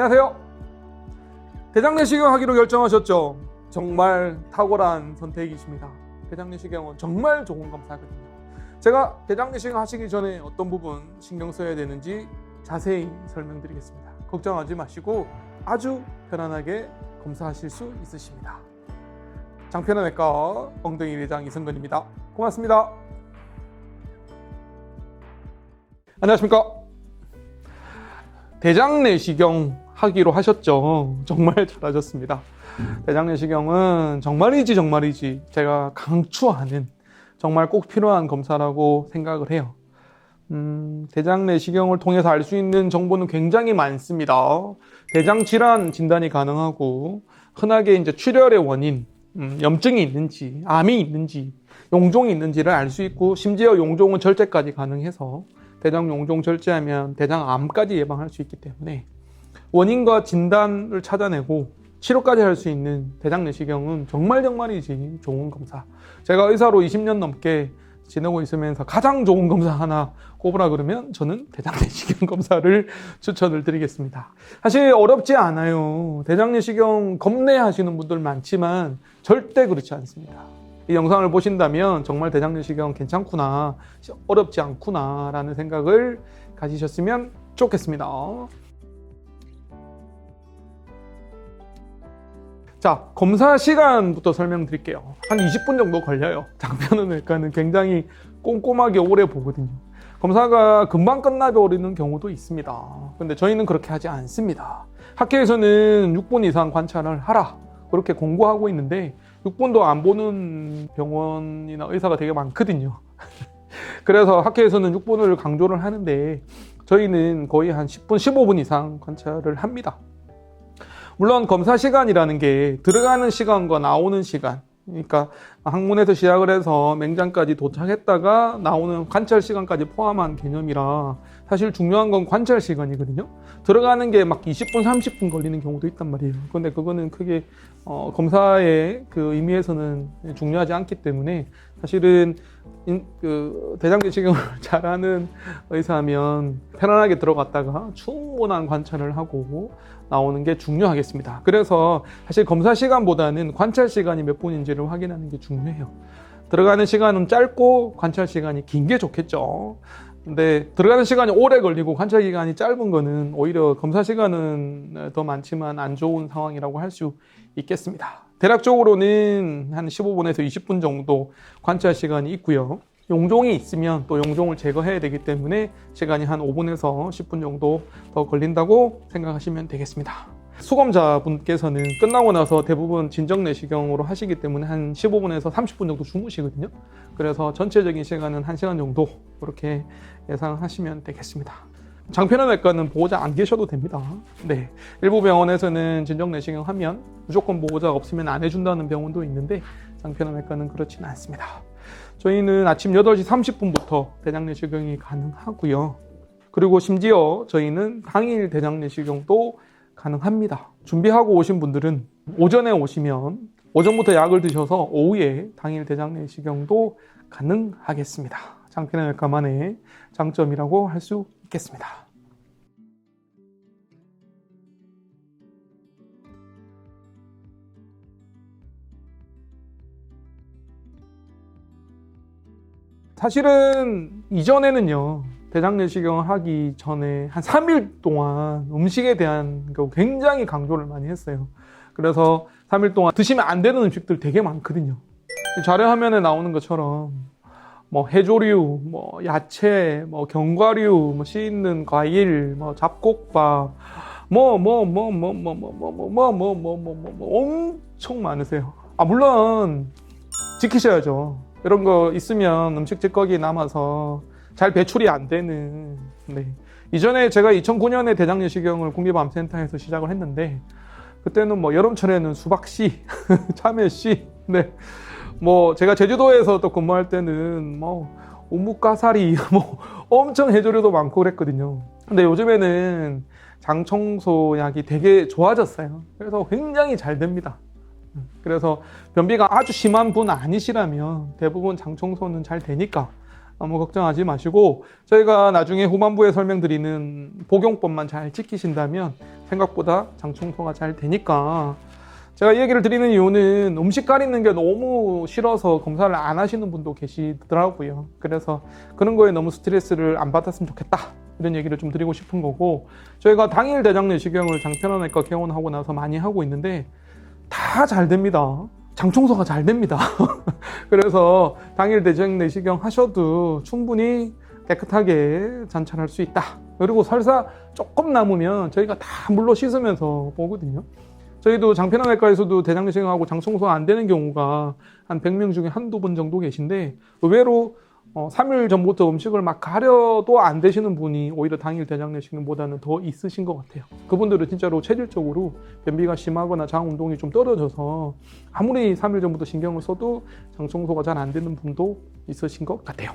안녕하세요. 대장 내시경 하기로 결정하셨죠? 정말 탁월한 선택이십니다. 대장 내시경은 정말 좋은 검사거든요. 제가 대장 내시경 하시기 전에 어떤 부분 신경 써야 되는지 자세히 설명드리겠습니다. 걱정하지 마시고 아주 편안하게 검사하실 수 있으십니다. 장편외과 엉덩이 대장 이승근입니다. 고맙습니다. 안녕하십니까? 대장 내시경 하기로 하셨죠? 정말 잘하셨습니다. 대장 내시경은 정말이지 제가 강추하는 정말 꼭 필요한 검사라고 생각을 해요. 대장 내시경을 통해서 알 수 있는 정보는 굉장히 많습니다. 대장 질환 진단이 가능하고 흔하게 이제 출혈의 원인, 염증이 있는지, 암이 있는지, 용종이 있는지를 알 수 있고 심지어 용종은 절제까지 가능해서 대장 용종 절제하면 대장암까지 예방할 수 있기 때문에 원인과 진단을 찾아내고 치료까지 할 수 있는 대장 내시경은 정말이지 좋은 검사. 제가 의사로 20년 넘게 지내고 있으면서 가장 좋은 검사 하나 꼽으라 그러면 저는 대장 내시경 검사를 추천을 드리겠습니다. 사실 어렵지 않아요. 대장 내시경 겁내하시는 분들 많지만 절대 그렇지 않습니다. 이 영상을 보신다면 정말 대장 내시경 괜찮구나, 어렵지 않구나 라는 생각을 가지셨으면 좋겠습니다. 자, 검사 시간부터 설명드릴게요. 한 20분 정도 걸려요. 장편외과는 굉장히 꼼꼼하게 오래 보거든요. 검사가 금방 끝나버리는 경우도 있습니다. 근데 저희는 그렇게 하지 않습니다. 학회에서는 6분 이상 관찰을 하라 그렇게 공고하고 있는데 6분도 안 보는 병원이나 의사가 되게 많거든요. 그래서 학회에서는 6분을 강조를 하는데 저희는 거의 한 10분, 15분 이상 관찰을 합니다. 물론 검사 시간이라는 게 들어가는 시간과 나오는 시간, 그러니까 항문에서 시작을 해서 맹장까지 도착했다가 나오는 관찰 시간까지 포함한 개념이라 사실 중요한 건 관찰 시간이거든요. 들어가는 게 막 20분, 30분 걸리는 경우도 있단 말이에요. 근데 그거는 크게 검사의 그 의미에서는 중요하지 않기 때문에 사실은 대장 내시경을 잘하는 의사면 편안하게 들어갔다가 충분한 관찰을 하고 나오는 게 중요하겠습니다. 그래서 사실 검사 시간보다는 관찰 시간이 몇 분인지를 확인하는 게 중요해요. 들어가는 시간은 짧고 관찰 시간이 긴 게 좋겠죠. 근데 들어가는 시간이 오래 걸리고 관찰 기간이 짧은 거는 오히려 검사 시간은 더 많지만 안 좋은 상황이라고 할 수 있겠습니다. 대략적으로는 한 15분에서 20분 정도 관찰 시간이 있고요. 용종이 있으면 또 용종을 제거해야 되기 때문에 시간이 한 5분에서 10분 정도 더 걸린다고 생각하시면 되겠습니다. 수검자분께서는 끝나고 나서 대부분 진정 내시경으로 하시기 때문에 한 15분에서 30분 정도 주무시거든요. 그래서 전체적인 시간은 1시간 정도 그렇게 예상하시면 되겠습니다. 장편외과는 보호자 안 계셔도 됩니다. 네, 일부 병원에서는 진정 내시경 하면 무조건 보호자가 없으면 안 해준다는 병원도 있는데 장편외과는 그렇지는 않습니다. 저희는 아침 8시 30분부터 대장 내시경이 가능하고요. 그리고 심지어 저희는 당일 대장 내시경도 가능합니다. 준비하고 오신 분들은 오전에 오시면 오전부터 약을 드셔서 오후에 당일 대장 내시경도 가능하겠습니다. 장편외과만의 장점이라고 할 수 있겠습니다. 사실은 이전에는요, 대장 내시경을 하기 전에 한 3일 동안 음식에 대한 굉장히 강조를 많이 했어요. 그래서 3일 동안 드시면 안 되는 음식들 되게 많거든요. 자료 화면에 나오는 것처럼 뭐 해조류, 뭐 야채, 뭐 견과류, 뭐 씨 있는 과일, 뭐 잡곡밥, 엄청 많으세요. 물론 지키셔야죠. 이런 거 있으면 음식 찌꺼기 남아서 잘 배출이 안 되는. 네. 이전에 제가 2009년에 대장 내시경을 국립암센터에서 시작을 했는데 그때는 뭐 여름철에는 수박씨, 참외씨, 네. 뭐 제가 제주도에서 또 근무할 때는 뭐 우뭇가사리, 뭐 엄청 해조류도 많고 그랬거든요. 근데 요즘에는 장 청소약이 되게 좋아졌어요. 그래서 굉장히 잘 됩니다. 그래서 변비가 아주 심한 분 아니시라면 대부분 장 청소는 잘 되니까 너무 걱정하지 마시고 저희가 나중에 후반부에 설명드리는 복용법만 잘 지키신다면 생각보다 장 청소가 잘 되니까. 제가 이 얘기를 드리는 이유는 음식 가리는 게 너무 싫어서 검사를 안 하시는 분도 계시더라고요. 그래서 그런 거에 너무 스트레스를 안 받았으면 좋겠다, 이런 얘기를 좀 드리고 싶은 거고, 저희가 당일 대장 내시경을 장편환외과 개원하고 나서 많이 하고 있는데 다 잘 됩니다. 장 청소가 잘 됩니다. 그래서 당일 대장 내시경 하셔도 충분히 깨끗하게 잔찰할 수 있다. 그리고 설사 조금 남으면 저희가 다 물로 씻으면서 보거든요. 저희도 장편환외과에서도 대장 내시경하고 장 청소가 안 되는 경우가 한 100명 중에 한두 분 정도 계신데, 의외로 3일 전부터 음식을 막 가려도 안 되시는 분이 오히려 당일 대장 내시경보다는 더 있으신 것 같아요. 그분들은 진짜로 체질적으로 변비가 심하거나 장 운동이 좀 떨어져서 아무리 3일 전부터 신경을 써도 장 청소가 잘 안 되는 분도 있으신 것 같아요.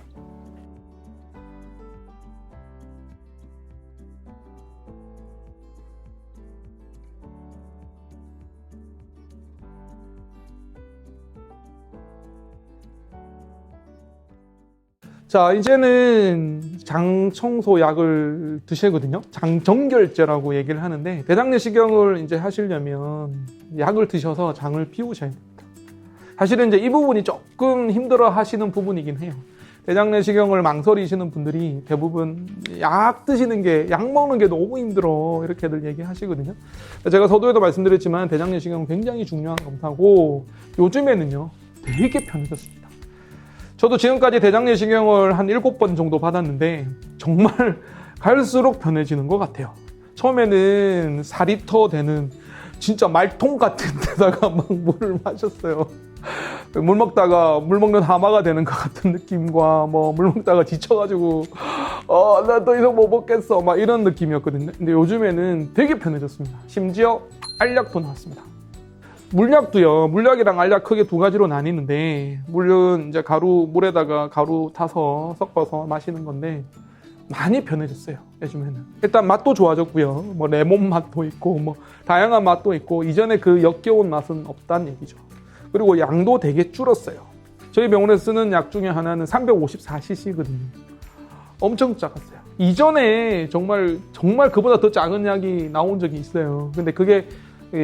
자, 이제는 장 청소 약을 드시거든요. 장정결제라고 얘기를 하는데, 대장 내시경을 이제 하시려면 약을 드셔서 장을 비우셔야 됩니다. 사실은 이제 이 부분이 조금 힘들어 하시는 부분이긴 해요. 대장 내시경을 망설이시는 분들이 대부분 약 드시는 게, 약 먹는 게 너무 힘들어, 이렇게들 얘기하시거든요. 제가 서두에도 말씀드렸지만 대장 내시경은 굉장히 중요한 검사고, 요즘에는요 되게 편해졌습니다. 저도 지금까지 대장 내시경을 한 7번 정도 받았는데 정말 갈수록 편해지는 것 같아요. 처음에는 4리터 되는 진짜 말통 같은 데다가 막 물을 마셨어요. 물 먹다가 물 먹는 하마가 되는 것 같은 느낌과, 물 먹다가 지쳐가지고 나 더 이상 못 먹겠어, 막 이런 느낌이었거든요. 근데 요즘에는 되게 편해졌습니다. 심지어 알약도 나왔습니다. 물약도요, 물약이랑 알약 크게 두 가지로 나뉘는데, 물은 이제 물에다가 가루 타서 섞어서 마시는 건데 많이 편해졌어요. 요즘에는 일단 맛도 좋아졌고요. 레몬 맛도 있고 다양한 맛도 있고, 이전에 그 역겨운 맛은 없다는 얘기죠. 그리고 양도 되게 줄었어요. 저희 병원에서 쓰는 약 중에 하나는 354cc거든요. 엄청 작았어요. 이전에 정말 그보다 더 작은 약이 나온 적이 있어요. 근데 그게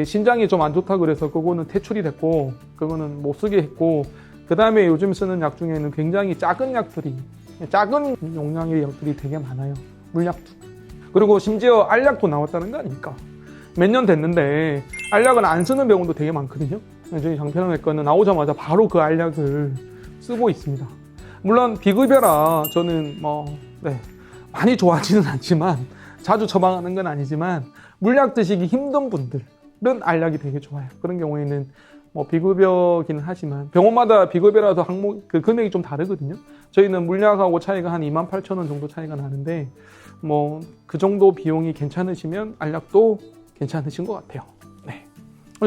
신장이 좀 안 좋다 그래서 그거는 퇴출이 됐고, 그거는 못 쓰게 했고, 그 다음에 요즘 쓰는 약 중에는 굉장히 작은 용량의 약들이 되게 많아요. 물약도. 그리고 심지어 알약도 나왔다는 거 아닙니까? 몇 년 됐는데 알약은 안 쓰는 병원도 되게 많거든요. 저희 장편환외과는 나오자마자 바로 그 알약을 쓰고 있습니다. 물론 비급여라 저는 많이 좋아하지는 않지만, 자주 처방하는 건 아니지만, 물약 드시기 힘든 분들은 알약이 되게 좋아요. 그런 경우에는 비급여기는 하지만 병원마다 비급여라서 그 금액이 좀 다르거든요. 저희는 물약하고 차이가 한 28,000원 정도 차이가 나는데, 그 정도 비용이 괜찮으시면 알약도 괜찮으신 것 같아요. 네.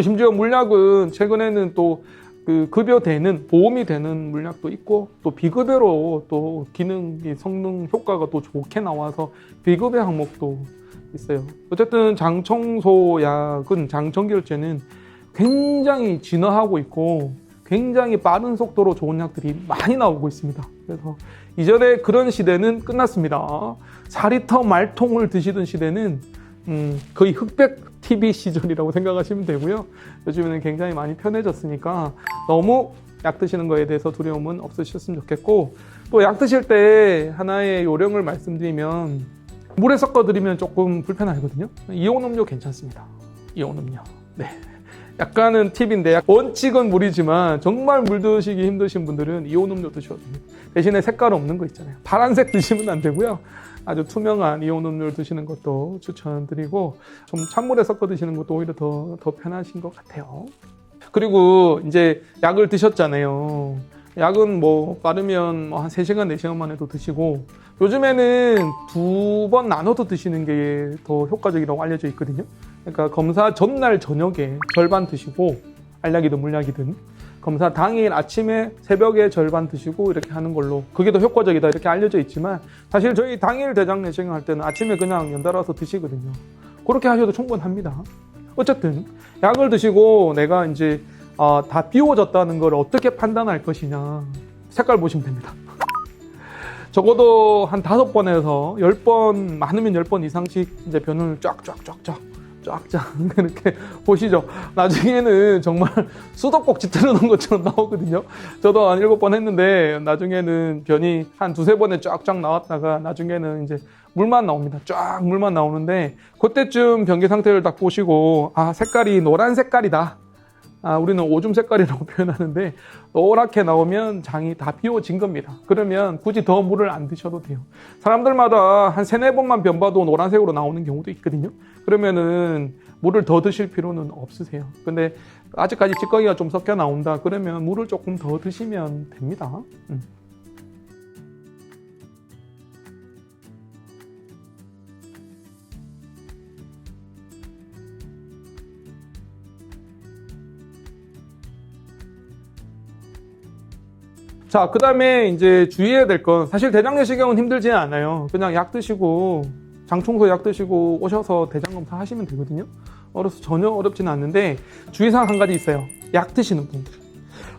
심지어 물약은 최근에는 또 그 급여되는, 보험이 되는 물약도 있고, 또 비급여로 또 기능이, 성능 효과가 또 좋게 나와서 비급여 항목도 있어요. 어쨌든 장청소약은, 장정결제는 굉장히 진화하고 있고 굉장히 빠른 속도로 좋은 약들이 많이 나오고 있습니다. 그래서 이전에 그런 시대는 끝났습니다. 4리터 말통을 드시던 시대는 거의 흑백 TV 시절이라고 생각하시면 되고요. 요즘에는 굉장히 많이 편해졌으니까 너무 약 드시는 거에 대해서 두려움은 없으셨으면 좋겠고, 또 약 드실 때 하나의 요령을 말씀드리면, 물에 섞어드리면 조금 불편하거든요. 이온 음료 괜찮습니다. 이온 음료. 네. 약간은 팁인데, 원칙은 물이지만 정말 물 드시기 힘드신 분들은 이온 음료 드셔도 돼요. 대신에 색깔 없는 거 있잖아요. 파란색 드시면 안 되고요. 아주 투명한 이온 음료를 드시는 것도 추천드리고, 좀 찬물에 섞어 드시는 것도 오히려 더 편하신 것 같아요. 그리고 이제 약을 드셨잖아요. 약은 빠르면 한 3시간, 4시간 만에도 드시고, 요즘에는 2번 나눠서 드시는 게 더 효과적이라고 알려져 있거든요. 그러니까 검사 전날 저녁에 절반 드시고, 알약이든 물약이든, 검사 당일 아침에, 새벽에 절반 드시고 이렇게 하는 걸로, 그게 더 효과적이다 이렇게 알려져 있지만, 사실 저희 당일 대장 내시경 할 때는 아침에 그냥 연달아서 드시거든요. 그렇게 하셔도 충분합니다. 어쨌든 약을 드시고 내가 이제 다 비워졌다는 걸 어떻게 판단할 것이냐, 색깔 보시면 됩니다. 적어도 한 5번에서 10번, 많으면 10번 이상씩 이제 변을 쫙쫙 이렇게 보시죠. 나중에는 정말 수도꼭지 틀어놓은 것처럼 나오거든요. 저도 한 7번 했는데 나중에는 변이 한 2-3번에 쫙쫙 나왔다가 나중에는 이제 물만 나옵니다. 쫙 물만 나오는데 그때쯤 변기 상태를 딱 보시고 아, 색깔이 노란 색깔이다. 아, 우리는 오줌 색깔이라고 표현하는데 노랗게 나오면 장이 다 비워진 겁니다. 그러면 굳이 더 물을 안 드셔도 돼요. 사람들마다 한 3-4번만 변 봐도 노란색으로 나오는 경우도 있거든요. 그러면은 물을 더 드실 필요는 없으세요. 근데 아직까지 찌꺼기가 좀 섞여 나온다 그러면 물을 조금 더 드시면 됩니다. 자, 그 다음에 이제 주의해야 될 건 사실 대장 내시경은 힘들지는 않아요. 그냥 약 드시고 장청소 약 드시고 오셔서 대장 검사 하시면 되거든요. 어려서 전혀 어렵지는 않는데 주의사항 한 가지 있어요. 약 드시는 분들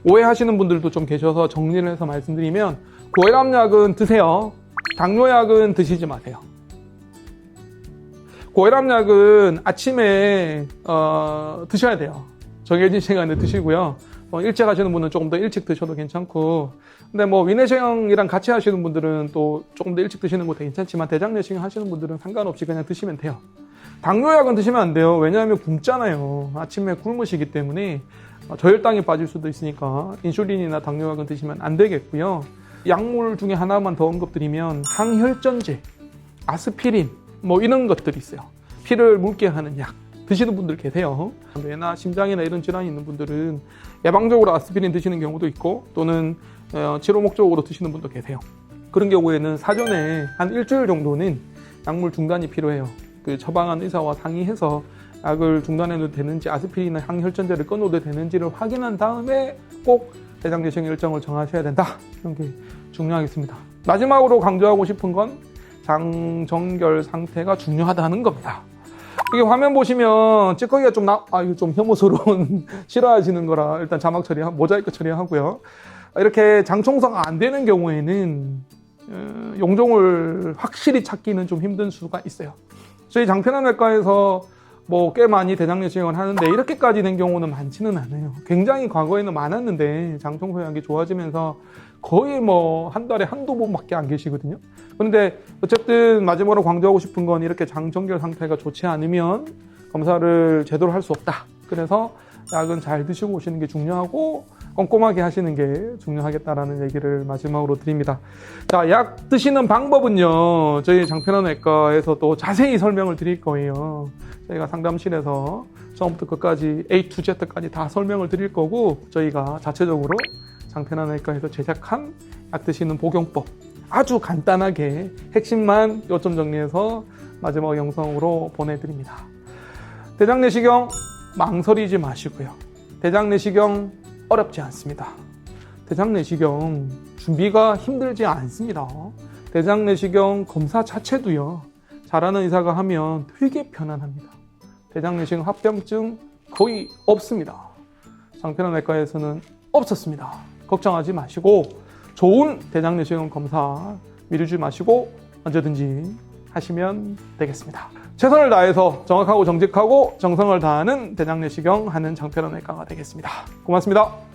오해하시는 분들도 좀 계셔서 정리를 해서 말씀드리면 고혈압약은 드세요. 당뇨약은 드시지 마세요. 고혈압약은 아침에 드셔야 돼요. 정해진 시간에 드시고요. 일찍 하시는 분은 조금 더 일찍 드셔도 괜찮고, 근데 뭐 위내시경이랑 같이 하시는 분들은 또 조금 더 일찍 드시는 것도 괜찮지만 대장 내시경 하시는 분들은 상관없이 그냥 드시면 돼요. 당뇨약은 드시면 안 돼요. 왜냐하면 굶잖아요. 아침에 굶으시기 때문에 저혈당이 빠질 수도 있으니까 인슐린이나 당뇨약은 드시면 안 되겠고요. 약물 중에 하나만 더 언급드리면 항혈전제, 아스피린 뭐 이런 것들이 있어요. 피를 묽게 하는 약 드시는 분들 계세요. 뇌나 심장이나 이런 질환이 있는 분들은 예방적으로 아스피린 드시는 경우도 있고 또는 치료 목적으로 드시는 분도 계세요. 그런 경우에는 사전에 한 일주일 정도는 약물 중단이 필요해요. 그 처방한 의사와 상의해서 약을 중단해도 되는지 아스피린이나 항혈전제를 끊어도 되는지를 확인한 다음에 꼭 대장 내시경 일정을 정하셔야 된다. 이런 게 중요하겠습니다. 마지막으로 강조하고 싶은 건 장정결 상태가 중요하다는 겁니다. 이게 화면 보시면 찌꺼기가 좀 이거 좀 혐오스러운 싫어하시는 거라 일단 자막 처리하고 모자이크 처리하고요. 이렇게 장 청소가 안 되는 경우에는 용종을 확실히 찾기는 좀 힘든 수가 있어요. 저희 장편환외과에서 뭐 꽤 많이 대장 내시경을 하는데 이렇게까지 된 경우는 많지는 않아요. 굉장히 과거에는 많았는데 장 청소량이 좋아지면서 거의 뭐 한 달에 한두 번밖에 안 계시거든요. 그런데 어쨌든 마지막으로 강조하고 싶은 건 이렇게 장 정결 상태가 좋지 않으면 검사를 제대로 할 수 없다. 그래서 약은 잘 드시고 오시는 게 중요하고 꼼꼼하게 하시는 게 중요하겠다라는 얘기를 마지막으로 드립니다. 자, 약 드시는 방법은요. 저희 장편환외과에서 또 자세히 설명을 드릴 거예요. 저희가 상담실에서 처음부터 끝까지 A to Z까지 다 설명을 드릴 거고 저희가 자체적으로 장편환외과에서 제작한 약 드시는 복용법 아주 간단하게 핵심만 요점 정리해서 마지막 영상으로 보내드립니다. 대장 내시경 망설이지 마시고요. 대장 내시경 어렵지 않습니다. 대장 내시경 준비가 힘들지 않습니다. 대장 내시경 검사 자체도요. 잘하는 의사가 하면 되게 편안합니다. 대장 내시경 합병증 거의 없습니다. 장편환외과에서는 없었습니다. 걱정하지 마시고 좋은 대장 내시경 검사 미루지 마시고 언제든지 하시면 되겠습니다. 최선을 다해서 정확하고 정직하고 정성을 다하는 대장 내시경 하는 장편환외과가 되겠습니다. 고맙습니다.